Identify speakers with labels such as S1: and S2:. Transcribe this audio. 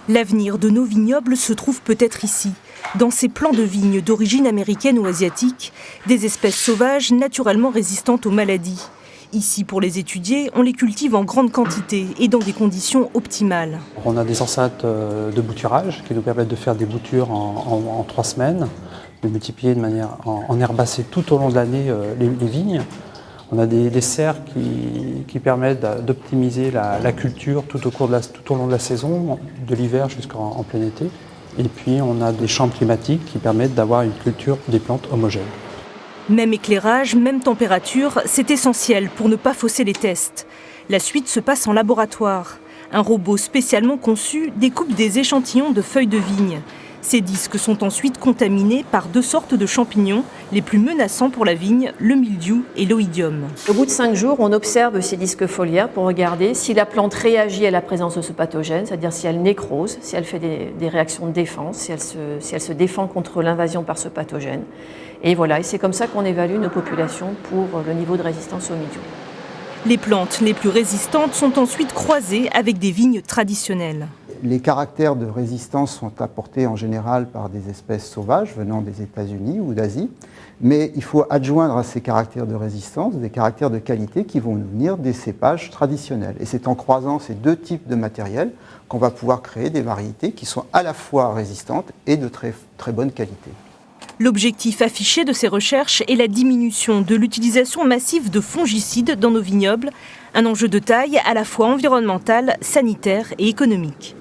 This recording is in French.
S1: L'avenir de nos vignobles se trouve peut-être ici, dans ces plants de vignes d'origine américaine ou asiatique, des espèces sauvages naturellement résistantes aux maladies. Ici, pour les étudier, on les cultive en grande quantité et dans des conditions optimales.
S2: On a des enceintes de bouturage qui nous permettent de faire des boutures en 3 semaines, de multiplier de manière en herbacée tout au long de l'année les vignes. On a des serres qui permettent d'optimiser la culture tout au long de la saison, de l'hiver jusqu'en plein été. Et puis on a des chambres climatiques qui permettent d'avoir une culture des plantes homogène.
S1: Même éclairage, même température, c'est essentiel pour ne pas fausser les tests. La suite se passe en laboratoire. Un robot spécialement conçu découpe des échantillons de feuilles de vigne. Ces disques sont ensuite contaminés par 2 sortes de champignons, les plus menaçants pour la vigne, le mildiou et l'oïdium.
S3: Au bout de 5 jours, on observe ces disques foliaires pour regarder si la plante réagit à la présence de ce pathogène, c'est-à-dire si elle nécrose, si elle fait des réactions de défense, si elle se défend contre l'invasion par ce pathogène. Et voilà, et c'est comme ça qu'on évalue nos populations pour le niveau de résistance au mildiou.
S1: Les plantes les plus résistantes sont ensuite croisées avec des vignes traditionnelles.
S4: Les caractères de résistance sont apportés en général par des espèces sauvages venant des États-Unis ou d'Asie, mais il faut adjoindre à ces caractères de résistance des caractères de qualité qui vont venir des cépages traditionnels. Et c'est en croisant ces 2 types de matériel qu'on va pouvoir créer des variétés qui sont à la fois résistantes et de très, très bonne qualité.
S1: L'objectif affiché de ces recherches est la diminution de l'utilisation massive de fongicides dans nos vignobles, un enjeu de taille à la fois environnemental, sanitaire et économique.